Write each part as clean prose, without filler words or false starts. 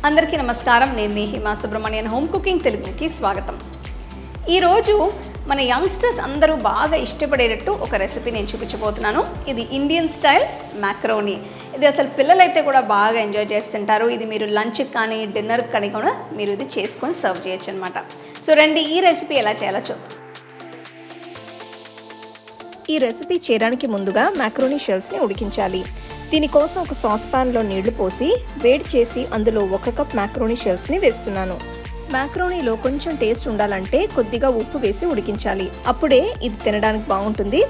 అందరికీ నమస్కారం. నేను మీ సుబ్రహ్మణ్యన్ హోమ్ కుకింగ్ తెలుగుకి స్వాగతం. ఈరోజు మన యంగ్స్టర్స్ అందరూ బాగా ఇష్టపడేటట్టు ఒక రెసిపీ నేను చూపించబోతున్నాను. ఇది ఇండియన్ స్టైల్ మ్యాక్రోనీ. ఇది అసలు పిల్లలైతే కూడా బాగా ఎంజాయ్ చేస్తుంటారు. ఇది మీరు లంచ్కి కానీ డిన్నర్కి కానీ కూడా మీరు ఇది చేసుకొని సర్వ్ చేయొచ్చు అనమాట. సో రండి, ఈ రెసిపీ ఎలా చేయాలో చూద్దాం. ఈ రెసిపీ చేయడానికి ముందుగా మ్యాక్రోనీ షెల్స్ని ఉడికించాలి. దీనికోసం ఒక సాస్ ప్యాన్లో నీళ్లు పోసి వేడి చేసి అందులో 1 కప్ మ్యాక్రోనీ షెల్స్ని వేస్తున్నాను. మ్యాక్రోనీలో కొంచెం టేస్ట్ ఉండాలంటే కొద్దిగా ఉప్పు వేసి ఉడికించాలి. అప్పుడే ఇది తినడానికి బాగుంటుంది.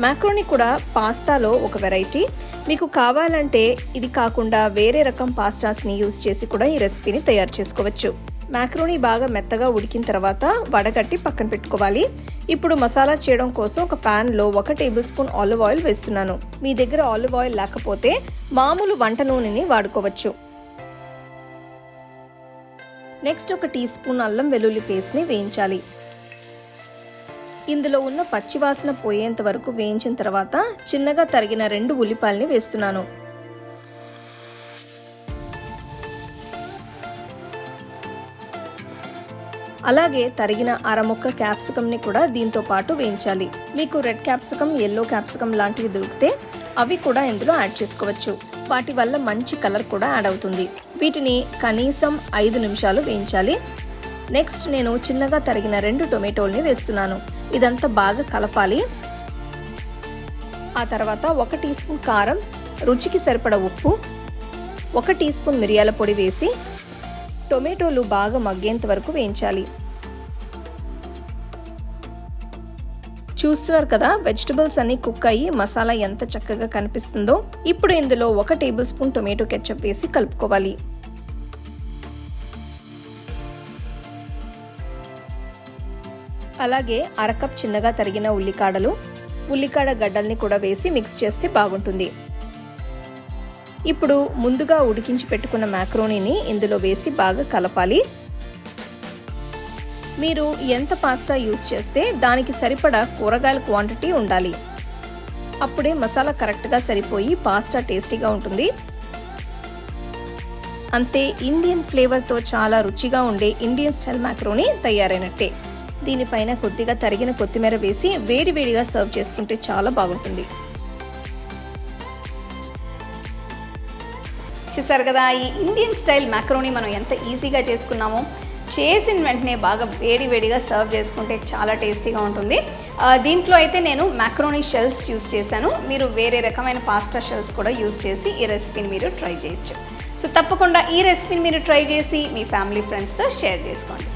మ్యాక్రోనీ కూడా పాస్తాలో ఒక వెరైటీ. మీకు కావాలంటే ఇది కాకుండా వేరే రకం పాస్తాస్ని యూజ్ చేసి కూడా ఈ రెసిపీని తయారు చేసుకోవచ్చు. మ్యాక్రోనీ బాగా మెత్తగా ఉడికిన తర్వాత వడగట్టి పక్కన పెట్టుకోవాలి. ఇప్పుడు మసాలా చేయడం కోసం ఒక ప్యాన్లో 1 టేబుల్ స్పూన్ ఆలివ్ ఆయిల్ వేస్తున్నాను. మీ దగ్గర ఆలివ్ ఆయిల్ లేకపోతే మామూలు వంట నూనెని వాడుకోవచ్చు. నెక్స్ట్ 1 టీ స్పూన్ అల్లం వెల్లుల్లి పేస్ట్ని వేయించాలి. ఇందులో ఉన్న పచ్చివాసన పోయేంత వరకు వేయించిన తర్వాత చిన్నగా తరిగిన 2 ఉల్లిపాయల్ని వేస్తున్నాను. అలాగే తరిగిన అరముక్క క్యాప్సికమ్ని కూడా దీంతో పాటు వేయించాలి. మీకు రెడ్ క్యాప్సికమ్, ఎల్లో క్యాప్సికమ్ లాంటివి దొరికితే అవి కూడా ఇందులో యాడ్ చేసుకోవచ్చు. వాటి వల్ల మంచి కలర్ కూడా యాడ్ అవుతుంది. వీటిని కనీసం 5 నిమిషాలు వేయించాలి. నెక్స్ట్ నేను చిన్నగా తరిగిన 2 టొమాటోల్ని వేస్తున్నాను. ఇదంతా బాగా కలపాలి. ఆ తర్వాత 1 టీ స్పూన్ కారం, రుచికి సరిపడ ఉప్పు, 1 టీ స్పూన్ మిరియాల పొడి వేసి టొమాటోలు బాగా మగ్గేంత వరకు వేయించాలి. చూస్తున్నారు కదా, వెజిటబుల్స్ అన్ని కుక్ అయ్యి మసాలా ఎంత చక్కగా కనిపిస్తుందో. ఇప్పుడు ఇందులో 1 టేబుల్ స్పూన్ టొమాటో కెచప్ వేసి కలుపుకోవాలి. అలాగే 1/2 కప్ చిన్నగా తరిగిన ఉల్లికాడ గడ్డల్ని కూడా వేసి మిక్స్ చేస్తే బాగుంటుంది. ఇప్పుడు ముందుగా ఉడికించి పెట్టుకున్న మ్యాక్రోనీని ఇందులో వేసి బాగా కలపాలి. మీరు ఎంత పాస్తా యూజ్ చేస్తే దానికి సరిపడా కూరగాయల క్వాంటిటీ ఉండాలి. అప్పుడే మసాలా కరెక్ట్గా సరిపోయి పాస్తా టేస్టీగా ఉంటుంది. అంతే, ఇండియన్ ఫ్లేవర్తో చాలా రుచిగా ఉండే ఇండియన్ స్టైల్ మ్యాక్రోనీ తయారైనట్టే. దీనిపైన కొద్దిగా తరిగిన కొత్తిమీర వేసి వేడివేడిగా సర్వ్ చేసుకుంటే చాలా బాగుంటుంది. చూసారు కదా, ఈ ఇండియన్ స్టైల్ మ్యాక్రోనీ మనం ఎంత ఈజీగా చేసుకున్నామో. చేసిన వెంటనే బాగా వేడివేడిగా సర్వ్ చేసుకుంటే చాలా టేస్టీగా ఉంటుంది. దీంట్లో అయితే నేను మ్యాక్రోనీ షెల్స్ యూస్ చేశాను. మీరు వేరే రకమైన పాస్తా షెల్స్ కూడా యూస్ చేసి ఈ రెసిపీని మీరు ట్రై చేయొచ్చు. సో తప్పకుండా ఈ రెసిపీని మీరు ట్రై చేసి మీ ఫ్యామిలీ ఫ్రెండ్స్తో షేర్ చేసుకోండి.